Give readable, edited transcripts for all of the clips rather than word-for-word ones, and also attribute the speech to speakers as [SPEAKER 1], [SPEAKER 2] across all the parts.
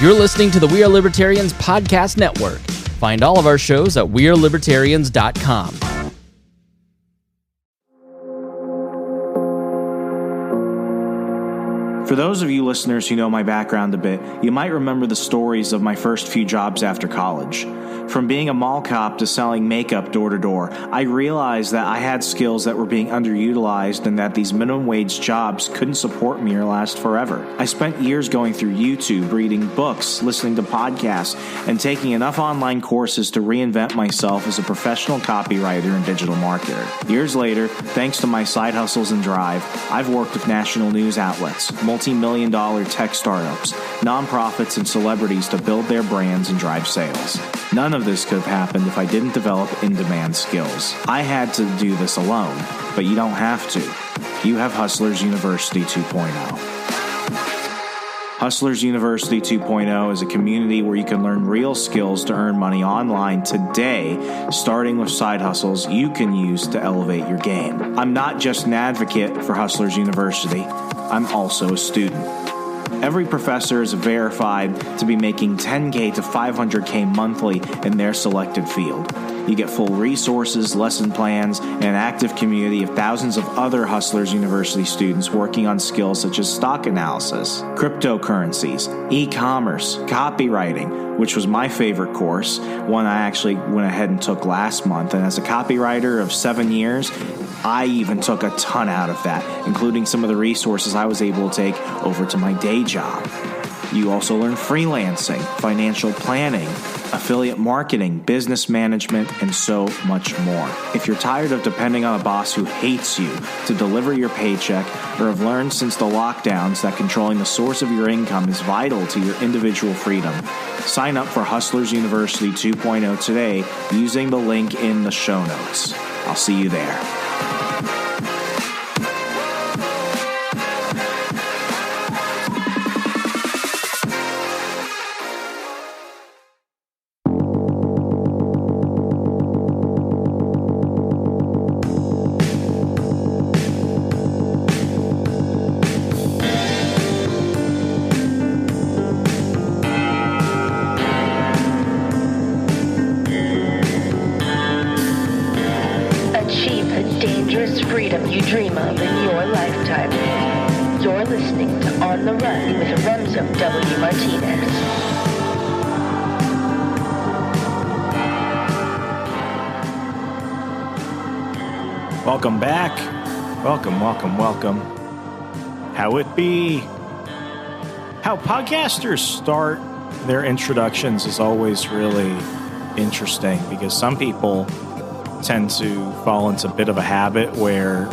[SPEAKER 1] You're listening to the We Are Libertarians podcast network. Find all of our shows at wearelibertarians.com.
[SPEAKER 2] For those of you listeners who know my background a bit, you might remember the stories of my first few jobs after college. From being a mall cop to selling makeup door to door, I realized that I had skills that were being underutilized and that these minimum wage jobs couldn't support me or last forever. I spent years going through YouTube, reading books, listening to podcasts, and taking enough online courses to reinvent myself as a professional copywriter and digital marketer. Years later, thanks to my side hustles and drive, I've worked with national news outlets, multi-million-dollar tech startups, nonprofits, and celebrities to build their brands and drive sales. None of this could have happened if I didn't develop in-demand skills. I had to do this alone, but you don't have to. You have Hustlers University 2.0. Hustlers University 2.0 is a community where you can learn real skills to earn money online today, starting with side hustles you can use to elevate your game. I'm not just an advocate for Hustlers University, I'm also a student. Every professor is verified to be making $10K to $500K monthly in their selected field. You get full resources, lesson plans, and an active community of thousands of other Hustlers University students working on skills such as stock analysis, cryptocurrencies, e-commerce, copywriting, which was my favorite course, one I actually went ahead and took last month. And as a copywriter of 7 years, I even took a ton out of that, including some of the resources I was able to take over to my day job. You also learn freelancing, financial planning, affiliate marketing, business management, and so much more. If you're tired of depending on a boss who hates you to deliver your paycheck, or have learned since the lockdowns that controlling the source of your income is vital to your individual freedom, sign up for Hustlers University 2.0 today using the link in the show notes. I'll see you there.
[SPEAKER 3] You dream of in your lifetime. You're listening to On the Run with Remzo W. Martinez.
[SPEAKER 2] Welcome back. Welcome. How it be? How podcasters start their introductions is always really interesting because some people tend to fall into a bit of a habit where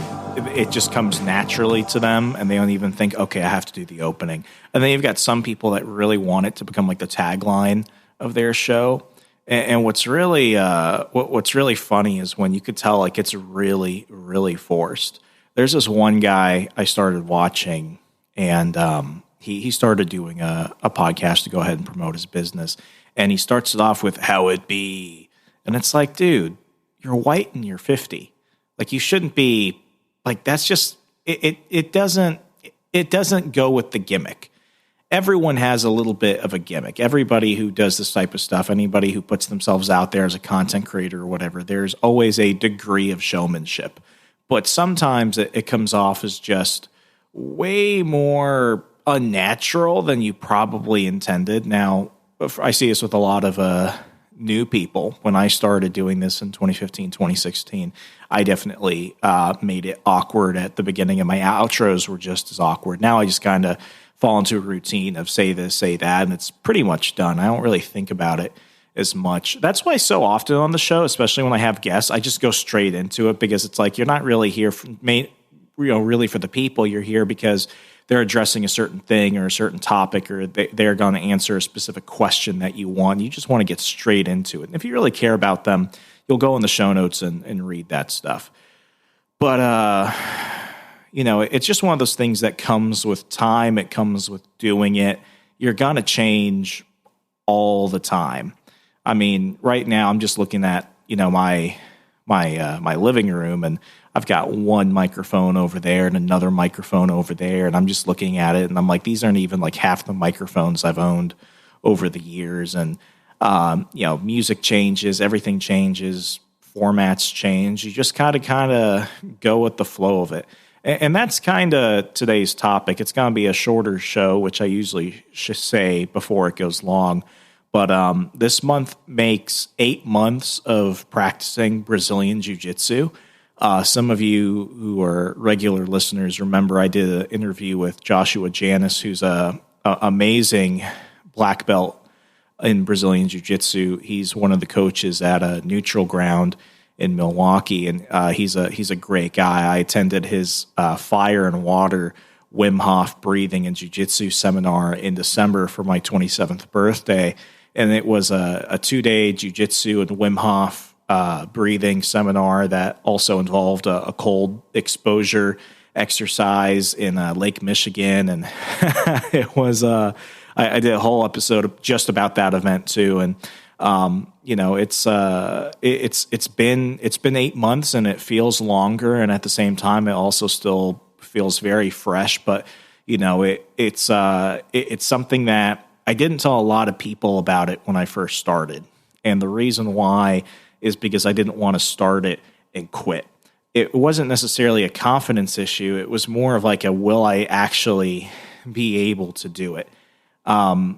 [SPEAKER 2] it just comes naturally to them and they don't even think, okay, I have to do the opening. And then you've got some people that really want it to become like the tagline of their show. And what's really funny is when you could tell like it's really, really forced. There's this one guy I started watching and he started doing a podcast to go ahead and promote his business. And he starts it off with how it be. And it's like, dude, you're white and you're 50. Like you shouldn't be like, that's just, it doesn't go with the gimmick. Everyone has a little bit of a gimmick. Everybody who does this type of stuff, anybody who puts themselves out there as a content creator or whatever, there's always a degree of showmanship. But sometimes it comes off as just way more unnatural than you probably intended. Now, I see this with a lot of new people. When I started doing this in 2015, 2016, I definitely made it awkward at the beginning, and my outros were just as awkward. Now I just kind of fall into a routine of say this, say that, and it's pretty much done. I don't really think about it as much. That's why so often on the show, especially when I have guests, I just go straight into it because it's like you're not really here really for the people. You're here because they're addressing a certain thing or a certain topic, or they're going to answer a specific question that you want. You just want to get straight into it. And if you really care about them, you'll go in the show notes and read that stuff. But, it's just one of those things that comes with time. It comes with doing it. You're going to change all the time. I mean, right now I'm just looking at, my living room, and I've got one microphone over there and another microphone over there, and I'm just looking at it, and I'm like, these aren't even like half the microphones I've owned over the years. And, music changes, everything changes, formats change. You just kind of go with the flow of it. And that's kind of today's topic. It's going to be a shorter show, which I usually should say before it goes long. But this month makes 8 months of practicing Brazilian Jiu-Jitsu. Some of you who are regular listeners remember I did an interview with Joshua Janis, who's a amazing black belt in Brazilian Jiu-Jitsu. He's one of the coaches at a neutral ground in Milwaukee, and he's a great guy. I attended his fire and water Wim Hof breathing and jiu-jitsu seminar in December for my 27th birthday, and it was a 2-day jiu-jitsu and Wim Hof breathing seminar that also involved a cold exposure exercise in Lake Michigan, and it was I did a whole episode just about that event too, and it's been 8 months, and it feels longer, and at the same time, it also still feels very fresh. But it's something that I didn't tell a lot of people about it when I first started, and the reason why is because I didn't want to start it and quit. It wasn't necessarily a confidence issue. It was more of like will I actually be able to do it?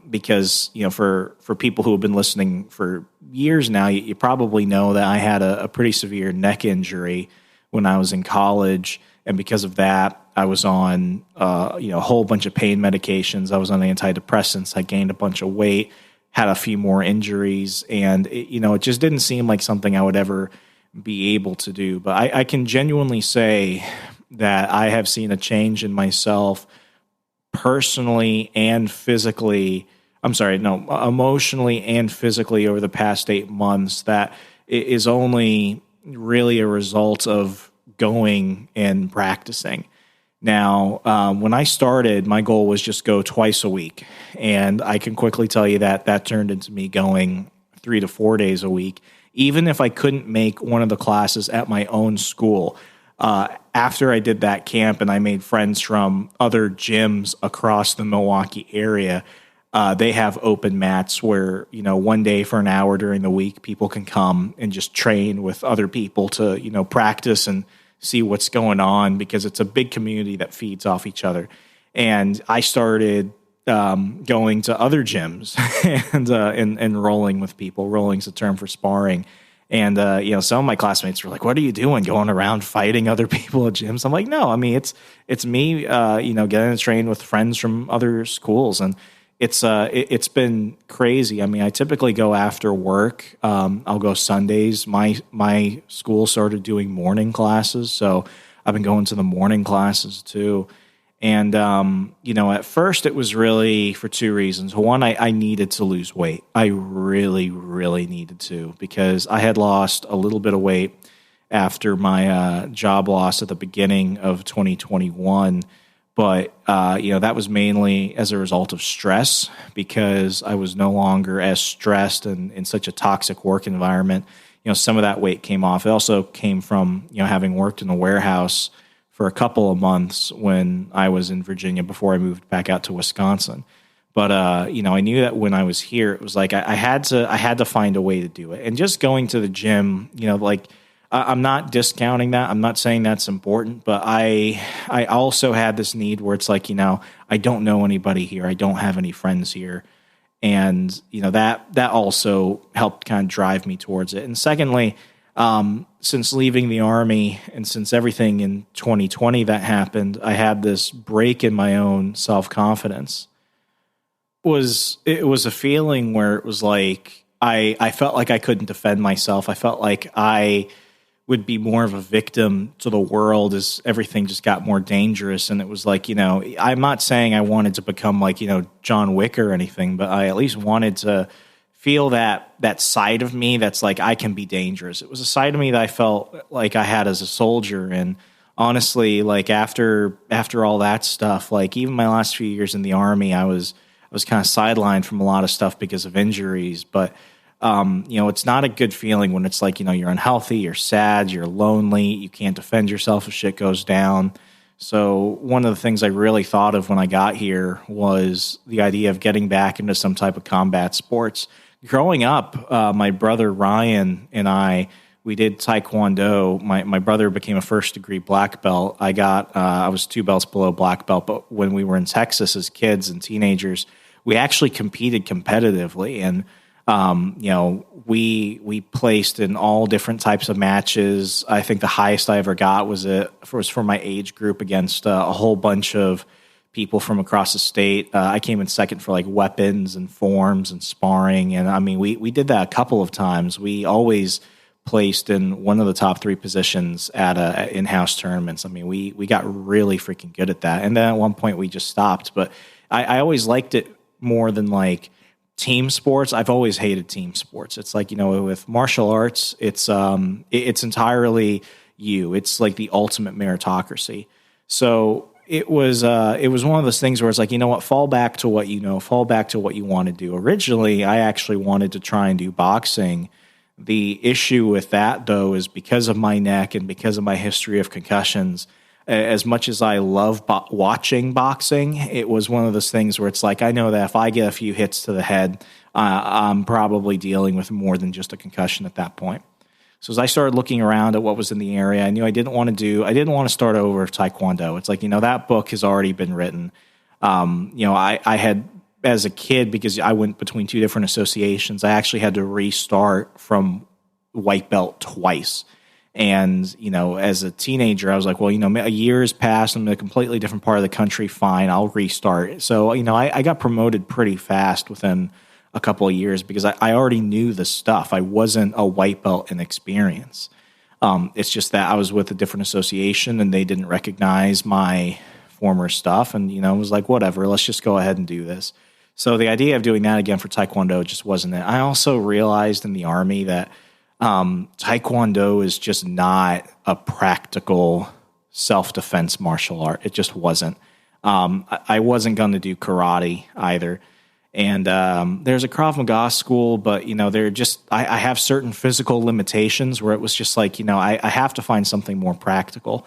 [SPEAKER 2] Because, for people who have been listening for years now, you probably know that I had a pretty severe neck injury when I was in college. And because of that, I was on, a whole bunch of pain medications. I was on antidepressants. I gained a bunch of weight, had a few more injuries. And, it just didn't seem like something I would ever be able to do. But I can genuinely say that I have seen a change in myself personally and physically, emotionally and physically over the past 8 months that is only really a result of going and practicing. Now, when I started, my goal was just go twice a week. And I can quickly tell you that turned into me going 3 to 4 days a week, even if I couldn't make one of the classes at my own school. After I did that camp and I made friends from other gyms across the Milwaukee area, they have open mats where, one day for an hour during the week, people can come and just train with other people to, practice and see what's going on, because it's a big community that feeds off each other. And I started going to other gyms and rolling with people. Rolling's a term for sparring. And, some of my classmates were like, what are you doing, going around fighting other people at gyms? I'm like, no, I mean, it's me, getting to train with friends from other schools. And it's been crazy. I mean, I typically go after work. I'll go Sundays. My school started doing morning classes, so I've been going to the morning classes too. And, at first it was really for two reasons. One, I needed to lose weight. I really, really needed to, because I had lost a little bit of weight after my job loss at the beginning of 2021. But, that was mainly as a result of stress, because I was no longer as stressed and in such a toxic work environment. Some of that weight came off. It also came from, having worked in the warehouse for a couple of months when I was in Virginia before I moved back out to Wisconsin. But, I knew that when I was here, it was like I had to find a way to do it. And just going to the gym, I'm not discounting that. I'm not saying that's important, but I also had this need where it's like, I don't know anybody here. I don't have any friends here. And, that also helped kind of drive me towards it. And secondly, since leaving the Army and since everything in 2020 that happened, I had this break in my own self-confidence. It was a feeling where it was like I felt like I couldn't defend myself. I felt like I would be more of a victim to the world as everything just got more dangerous. And it was like, I'm not saying I wanted to become like, John Wick or anything, but I at least wanted to feel that side of me that's like, I can be dangerous. It was a side of me that I felt like I had as a soldier. And honestly, like after all that stuff, like even my last few years in the Army, I was kind of sidelined from a lot of stuff because of injuries. But, it's not a good feeling when it's like, you're unhealthy, you're sad, you're lonely, you can't defend yourself if shit goes down. So one of the things I really thought of when I got here was the idea of getting back into some type of combat sports. Growing up, my brother Ryan and we did Taekwondo. My brother became a first-degree black belt. I was 2 belts below black belt, but when we were in Texas as kids and teenagers, we actually competed competitively, and we placed in all different types of matches. I think the highest I ever got was for my age group against a whole bunch of people from across the state. I came in second for like weapons and forms and sparring, and I mean we did that a couple of times. We always placed in one of the top 3 positions at in-house tournaments. I mean, we got really freaking good at that. And then at one point we just stopped, but I always liked it more than like team sports. I've always hated team sports. It's like, with martial arts, it's entirely you. It's like the ultimate meritocracy. So it was one of those things where it's like, fall back to what fall back to what you want to do. Originally, I actually wanted to try and do boxing. The issue with that, though, is because of my neck and because of my history of concussions, as much as I love watching boxing, it was one of those things where it's like, I know that if I get a few hits to the head, I'm probably dealing with more than just a concussion at that point. So as I started looking around at what was in the area, I knew I didn't want to start over Taekwondo. It's like, that book has already been written. I had, as a kid, because I went between 2 different associations, I actually had to restart from white belt twice. And, as a teenager, I was like, well, a year has passed. I'm in a completely different part of the country. Fine, I'll restart. So, I got promoted pretty fast within a couple of years because I already knew the stuff. I wasn't a white belt in experience. It's just that I was with a different association and they didn't recognize my former stuff. And, it was like, whatever, let's just go ahead and do this. So the idea of doing that again for Taekwondo just wasn't it. I also realized in the Army that Taekwondo is just not a practical self-defense martial art. It just wasn't. I wasn't going to do karate either. And there's a Krav Maga school, but, I have certain physical limitations where it was just like, I have to find something more practical.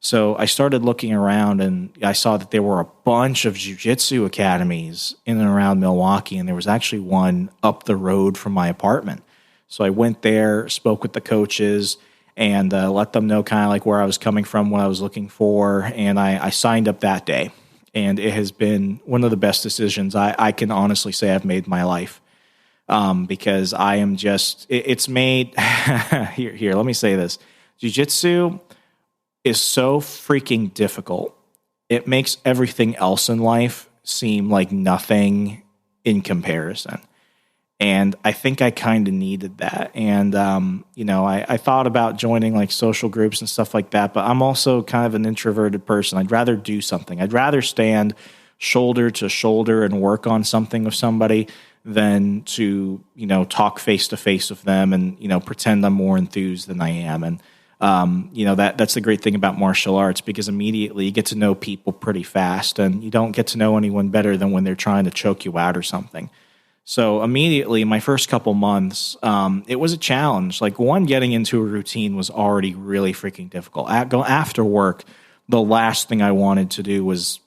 [SPEAKER 2] So I started looking around and I saw that there were a bunch of jiu-jitsu academies in and around Milwaukee, and there was actually one up the road from my apartment. So I went there, spoke with the coaches, and let them know kind of like where I was coming from, what I was looking for, and I signed up that day. And it has been one of the best decisions I can honestly say I've made in my life, because I am just – it's made – here, let me say this. Jiu-jitsu is so freaking difficult. It makes everything else in life seem like nothing in comparison. And I think I kind of needed that. And, I thought about joining like social groups and stuff like that, but I'm also kind of an introverted person. I'd rather do something. I'd rather stand shoulder to shoulder and work on something with somebody than to, talk face to face with them and, pretend I'm more enthused than I am. And, that's the great thing about martial arts, because immediately you get to know people pretty fast, and you don't get to know anyone better than when they're trying to choke you out or something. So immediately, my first couple months, it was a challenge. Like, getting into a routine was already really freaking difficult. After work, the last thing I wanted to do was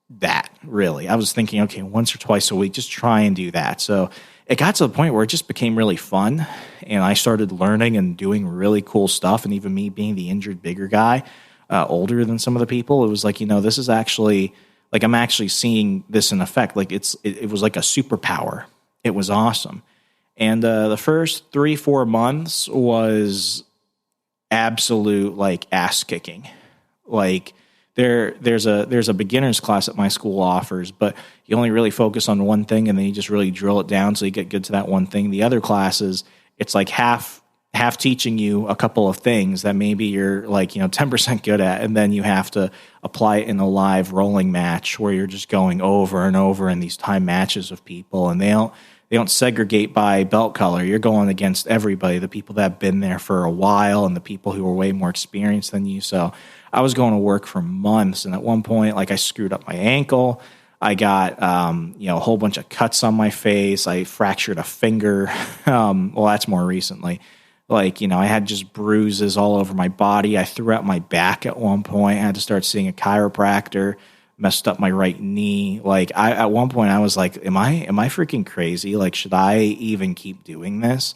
[SPEAKER 2] that, really. I was thinking, okay, once or twice a week, just try and do that. So it got to the point where it just became really fun, and I started learning and doing really cool stuff. And even me being the injured bigger guy, older than some of the people, it was like, this is actually, like, I'm actually seeing this in effect. Like, it was like a superpower. It was awesome. And the first 3-4 months was absolute, like, ass kicking. Like, there's a beginner's class that my school offers, but you only really focus on one thing, and then you just really drill it down so you get good to that one thing. The other classes, it's like half teaching you a couple of things that maybe you're like, 10% good at, and then you have to apply it in a live rolling match where you're just going over and over in these time matches with people, and they don't segregate by belt color. You're going against everybody, the people that have been there for a while and the people who are way more experienced than you. So I was going to work for months, and at one point, like, I screwed up my ankle. I got, a whole bunch of cuts on my face. I fractured a finger. Well, that's more recently. Like, I had just bruises all over my body. I threw out my back at one point. I had to start seeing a chiropractor, messed up my right knee. Like, at one point I was like, am I freaking crazy? Like, should I even keep doing this?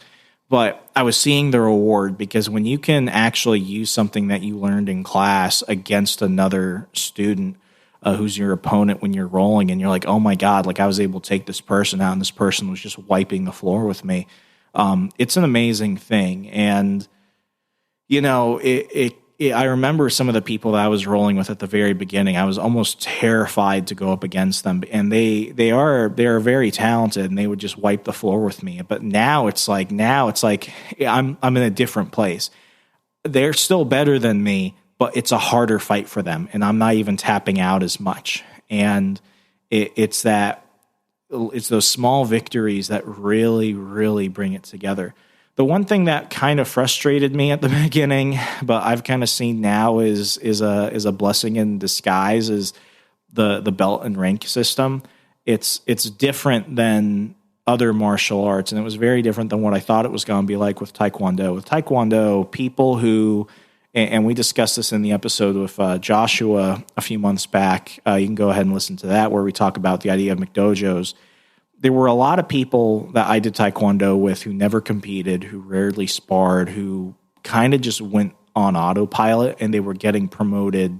[SPEAKER 2] But I was seeing the reward, because when you can actually use something that you learned in class against another student who's your opponent when you're rolling, and you're like, oh my God, like I was able to take this person out and this person was just wiping the floor with me. It's an amazing thing. And, I remember some of the people that I was rolling with at the very beginning. I was almost terrified to go up against them, and they are very talented, and they would just wipe the floor with me. But now it's like I'm in a different place. They're still better than me, but it's a harder fight for them, and I'm not even tapping out as much. And it's those small victories that really, really bring it together. The one thing that kind of frustrated me at the beginning, but I've kind of seen now is a blessing in disguise, is the belt and rank system. It's different than other martial arts, and it was very different than what I thought it was going to be like with Taekwondo. With Taekwondo, people who, and we discussed this in the episode with Joshua a few months back. You can go ahead and listen to that, where we talk about the idea of McDojos. There were a lot of people that I did Taekwondo with who never competed, who rarely sparred, who kind of just went on autopilot, and they were getting promoted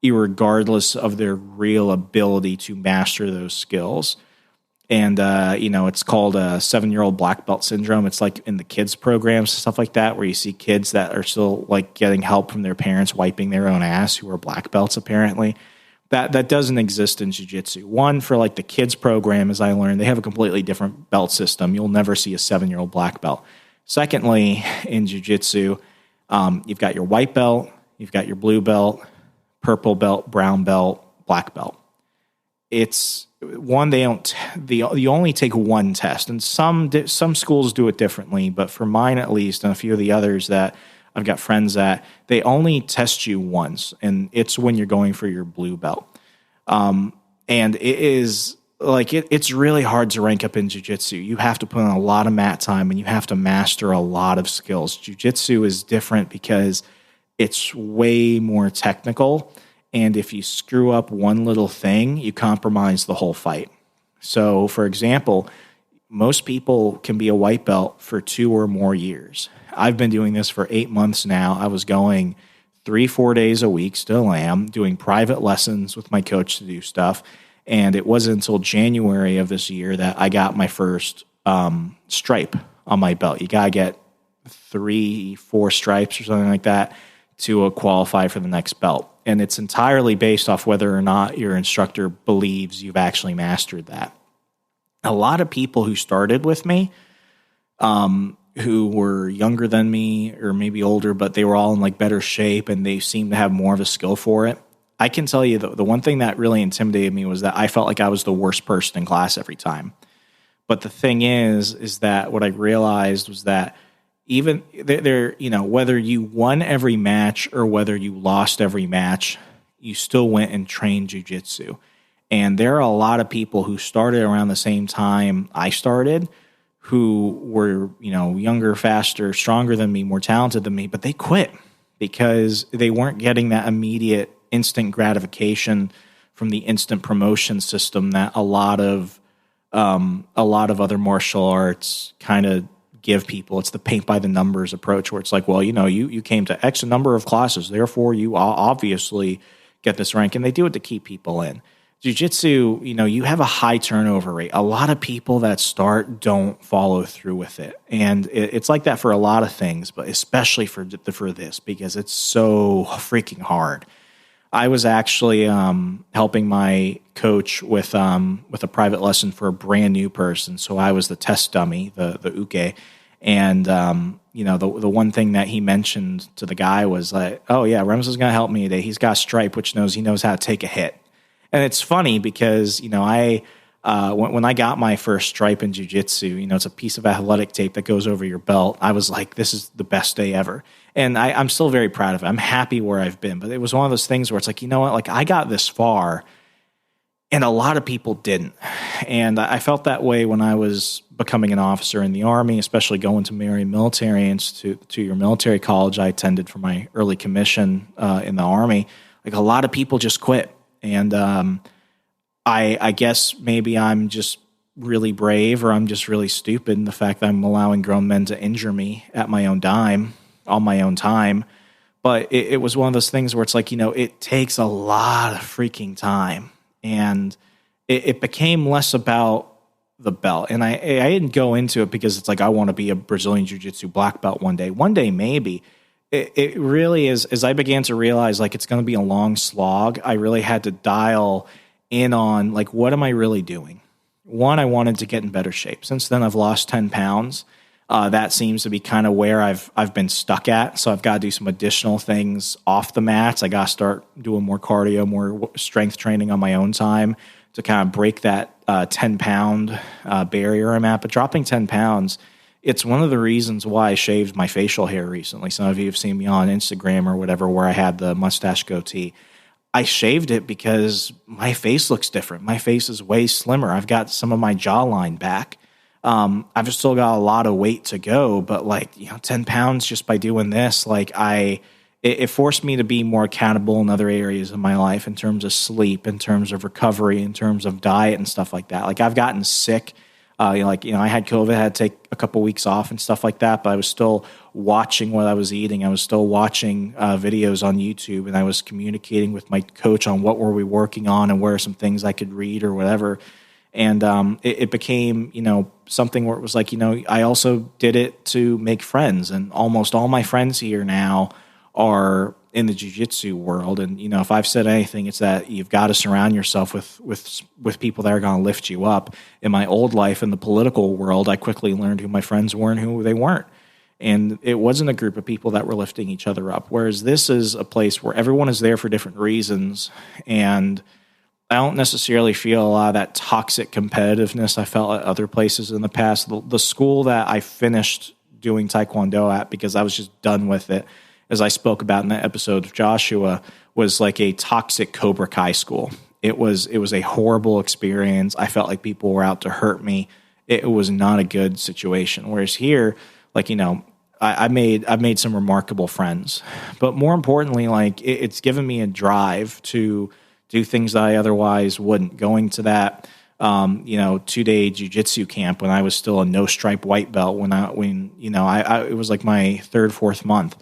[SPEAKER 2] irregardless of their real ability to master those skills. And, it's called a 7-year-old black belt syndrome. It's like in the kids programs, stuff like that, where you see kids that are still like getting help from their parents wiping their own ass, who are black belts apparently. That doesn't exist in jiu-jitsu. One, for like the kids program, as I learned, they have a completely different belt system. You'll never see a 7-year-old black belt. Secondly, in jiu-jitsu, you've got your white belt, you've got your blue belt, purple belt, brown belt, black belt. It's one, you only take one test, and some schools do it differently, but for mine at least, and a few of the others that I've got friends that they only test you once, and it's when you're going for your blue belt. And it is like, it's really hard to rank up in jiu-jitsu. You have to put in a lot of mat time, and you have to master a lot of skills. Jiu-jitsu is different because it's way more technical. And if you screw up one little thing, you compromise the whole fight. So, for example, most people can be a white belt for 2 or more years. I've been doing this for 8 months now. I was going 3-4 days a week, still am, doing private lessons with my coach to do stuff. And it wasn't until January of this year that I got my first stripe on my belt. You got to get 3-4 stripes or something like that to qualify for the next belt. And it's entirely based off whether or not your instructor believes you've actually mastered that. A lot of people who started with me, who were younger than me or maybe older, but they were all in like better shape and they seemed to have more of a skill for it. I can tell you the one thing that really intimidated me was that I felt like I was the worst person in class every time. But the thing is that what I realized was that even there, whether you won every match or whether you lost every match, you still went and trained jiu-jitsu. And there are a lot of people who started around the same time I started, who were, younger, faster, stronger than me, more talented than me, but they quit because they weren't getting that immediate instant gratification from the instant promotion system that a lot of other martial arts kind of give people. It's the paint by the numbers approach, where it's like, well, you came to X number of classes, therefore you obviously get this rank, and they do it to keep people in. Jiu-jitsu, you have a high turnover rate. A lot of people that start don't follow through with it. And it's like that for a lot of things, but especially for this, because it's so freaking hard. I was actually helping my coach with a private lesson for a brand new person. So I was the test dummy, the uke. And, the one thing that he mentioned to the guy was like, oh yeah, Rems is going to help me today. He's got stripe, which he knows how to take a hit. And it's funny because, when I got my first stripe in jiu-jitsu, it's a piece of athletic tape that goes over your belt. I was like, this is the best day ever. And I'm still very proud of it. I'm happy where I've been. But it was one of those things where it's like, I got this far and a lot of people didn't. And I felt that way when I was becoming an officer in the Army, especially going to Marion Military Institute, to your military college I attended for my early commission in the Army, like a lot of people just quit. And I guess maybe I'm just really brave, or I'm just really stupid in the fact that I'm allowing grown men to injure me at my own dime, on my own time. But it was one of those things where it's like, it takes a lot of freaking time. And it became less about the belt. And I didn't go into it because it's like, I want to be a Brazilian Jiu-Jitsu black belt one day. One day, maybe. It really is, as I began to realize, like, it's going to be a long slog, I really had to dial in on, like, what am I really doing? One, I wanted to get in better shape. Since then, I've lost 10 pounds. That seems to be kind of where I've been stuck at. So I've got to do some additional things off the mats. I got to start doing more cardio, more strength training on my own time to kind of break that 10-pound barrier I'm at. But dropping 10 pounds, it's one of the reasons why I shaved my facial hair recently. Some of you have seen me on Instagram or whatever where I had the mustache goatee. I shaved it because my face looks different. My face is way slimmer. I've got some of my jawline back. I've still got a lot of weight to go, but 10 pounds just by doing this, it forced me to be more accountable in other areas of my life in terms of sleep, in terms of recovery, in terms of diet and stuff like that. Like, I've gotten sick. I had COVID, I had to take a couple weeks off and stuff like that, but I was still watching what I was eating. I was still watching videos on YouTube, and I was communicating with my coach on what were we working on and where are some things I could read or whatever. And it became, something where it was like, I also did it to make friends, and almost all my friends here now are in the jiu-jitsu world. And, if I've said anything, it's that you've got to surround yourself with people that are going to lift you up. In my old life in the political world, I quickly learned who my friends were and who they weren't. And it wasn't a group of people that were lifting each other up. Whereas this is a place where everyone is there for different reasons. And I don't necessarily feel a lot of that toxic competitiveness I felt at other places in the past. The school that I finished doing Taekwondo at, because I was just done with it, as I spoke about in that episode of Joshua, was like a toxic Cobra Kai school. It was a horrible experience. I felt like people were out to hurt me. It was not a good situation. Whereas here, I've made some remarkable friends. But more importantly, it's given me a drive to do things that I otherwise wouldn't. Going to that 2-day jiu-jitsu camp when I was still a no-stripe white belt, it was like my third, fourth month.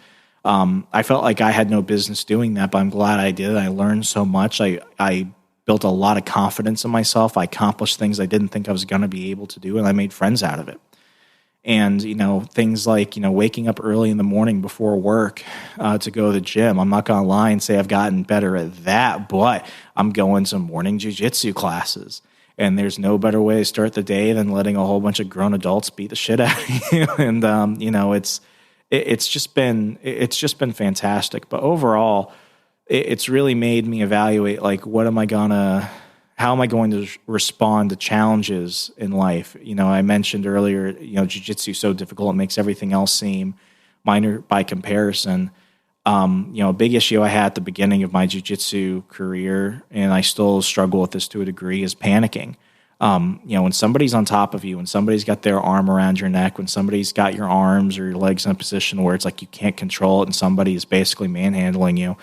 [SPEAKER 2] I felt like I had no business doing that, but I'm glad I did. I learned so much. I built a lot of confidence in myself. I accomplished things I didn't think I was going to be able to do, and I made friends out of it. And, things like, waking up early in the morning before work to go to the gym. I'm not going to lie and say I've gotten better at that, but I'm going to morning jiu-jitsu classes. And there's no better way to start the day than letting a whole bunch of grown adults beat the shit out of you. And, it's just been fantastic. But overall, it's really made me evaluate, how am I going to respond to challenges in life? I mentioned earlier, jiu-jitsu is so difficult, it makes everything else seem minor by comparison. A big issue I had at the beginning of my jiu-jitsu career, and I still struggle with this to a degree, is panicking. When somebody's on top of you, when somebody's got their arm around your neck, when somebody's got your arms or your legs in a position where it's like you can't control it and somebody is basically manhandling you,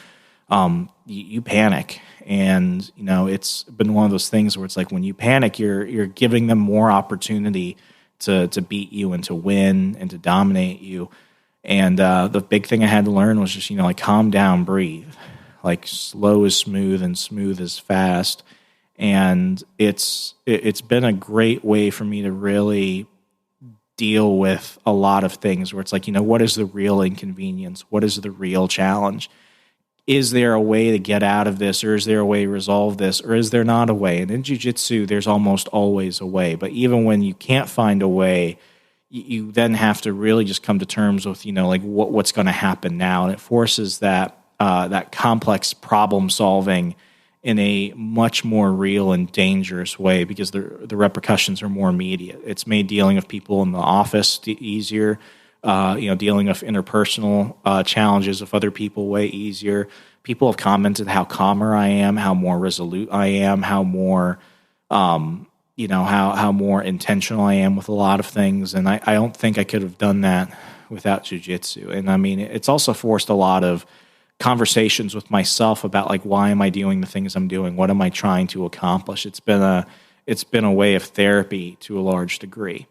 [SPEAKER 2] you panic. And, it's been one of those things where it's like when you panic, you're giving them more opportunity to beat you and to win and to dominate you. And the big thing I had to learn was just, calm down, breathe. Slow is smooth and smooth is fast. And it's been a great way for me to really deal with a lot of things where it's like, what is the real inconvenience? What is the real challenge? Is there a way to get out of this, or is there a way to resolve this, or is there not a way? And in jiu-jitsu, there's almost always a way. But even when you can't find a way, you then have to really just come to terms with, what's going to happen now. And it forces that complex problem solving in a much more real and dangerous way, because the repercussions are more immediate. It's made dealing with people in the office easier. Dealing with interpersonal challenges with other people way easier. People have commented how calmer I am, how more resolute I am, how more how more intentional I am with a lot of things. And I don't think I could have done that without jiu-jitsu. And I mean, it's also forced a lot of conversations with myself about like, why am I doing the things I'm doing? What am I trying to accomplish? It's been a way of therapy to a large degree.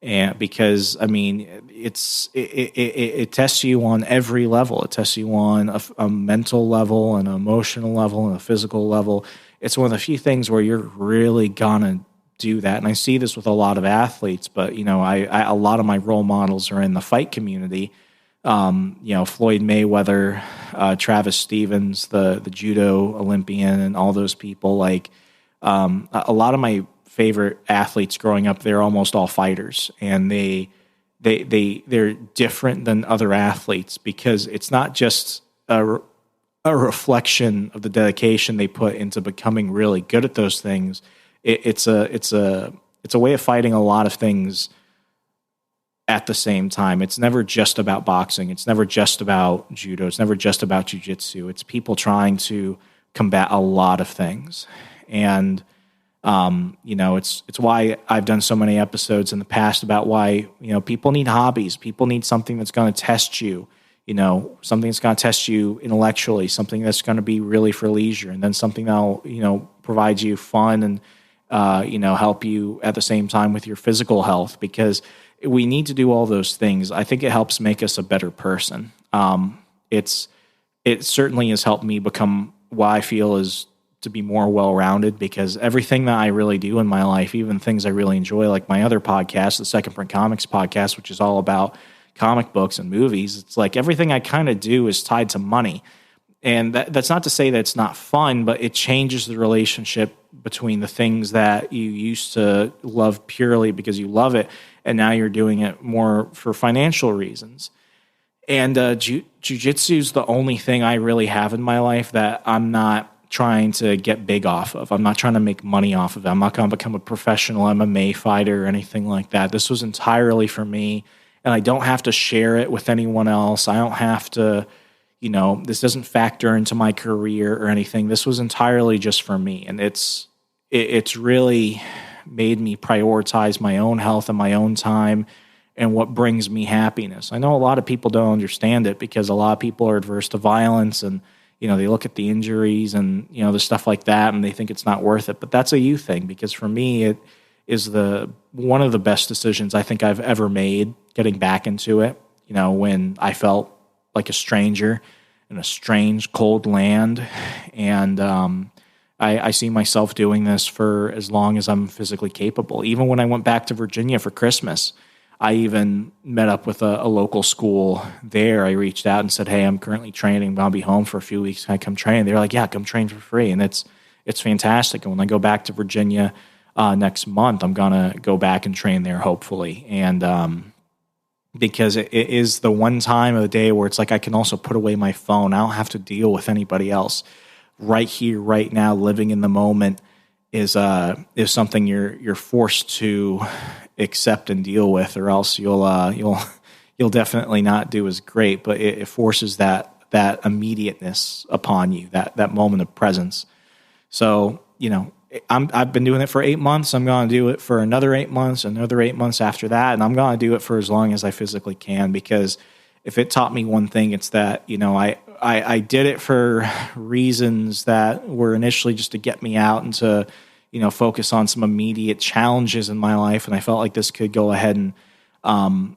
[SPEAKER 2] And because I mean, it tests you on every level. It tests you on a mental level, an emotional level, and a physical level. It's one of the few things where you're really gonna do that. And I see this with a lot of athletes, but a lot of my role models are in the fight community. Floyd Mayweather, Travis Stevens, the judo Olympian, and all those people. Like a lot of my favorite athletes growing up, they're almost all fighters, and they're different than other athletes because it's not just a reflection of the dedication they put into becoming really good at those things. It's a way of fighting a lot of things at the same time. It's never just about boxing. It's never just about judo. It's never just about jiu-jitsu. It's people trying to combat a lot of things. And it's why I've done so many episodes in the past about why, people need hobbies. People need something that's going to test you, something that's going to test you intellectually, something that's going to be really for leisure, and then something that'll, provide you fun and, help you at the same time with your physical health, because we need to do all those things. I think it helps make us a better person. It certainly has helped me become what I feel is to be more well-rounded, because everything that I really do in my life, even things I really enjoy, like my other podcast, the Second Print Comics podcast, which is all about comic books and movies, it's like everything I kind of do is tied to money. And that's not to say that it's not fun, but it changes the relationship between the things that you used to love purely because you love it, and now you're doing it more for financial reasons. And jiu-jitsu is the only thing I really have in my life that I'm not trying to get big off of. I'm not trying to make money off of it. I'm not going to become a professional MMA fighter or anything like that. This was entirely for me, and I don't have to share it with anyone else. I don't have to, this doesn't factor into my career or anything. This was entirely just for me, and it's really made me prioritize my own health and my own time and what brings me happiness. I know a lot of people don't understand it because a lot of people are adverse to violence, and they look at the injuries and, the stuff like that, and they think it's not worth it. But that's a you thing, because for me, it is one of the best decisions I think I've ever made, getting back into it, when I felt like a stranger in a strange, cold land. And I see myself doing this for as long as I'm physically capable. Even when I went back to Virginia for Christmas, I even met up with a local school there. I reached out and said, hey, I'm currently training, but I'll be home for a few weeks. Can I come train? They're like, yeah, come train for free. And it's fantastic. And when I go back to Virginia next month, I'm going to go back and train there, hopefully. And because it is the one time of the day where it's like I can also put away my phone. I don't have to deal with anybody else. Right here, right now, living in the moment is something you're forced to accept and deal with, or else you'll definitely not do as great. But it forces that immediateness upon you, that moment of presence. So I've been doing it for 8 months. I'm going to do it for another 8 months, another 8 months after that, and I'm going to do it for as long as I physically can. Because if it taught me one thing, it's that I did it for reasons that were initially just to get me out and to focus on some immediate challenges in my life. And I felt like this could go ahead and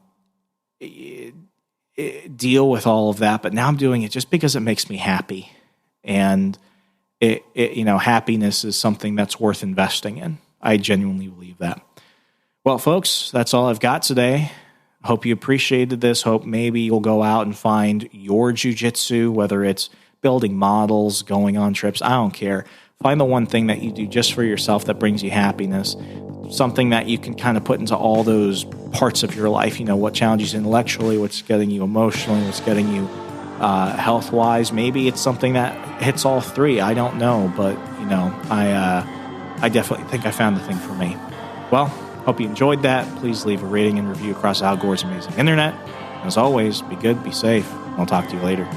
[SPEAKER 2] deal with all of that. But now I'm doing it just because it makes me happy. And happiness is something that's worth investing in. I genuinely believe that. Well, folks, that's all I've got today. Hope you appreciated this. Hope maybe you'll go out and find your jiu-jitsu, whether it's building models, going on trips. I don't care. Find the one thing that you do just for yourself that brings you happiness, something that you can kind of put into all those parts of your life. What challenges you intellectually, what's getting you emotionally, what's getting you health-wise. Maybe it's something that hits all three. I don't know, but I definitely think I found the thing for me. Well, hope you enjoyed that. Please leave a rating and review across Al Gore's amazing internet. As always, be good, be safe. I'll talk to you later.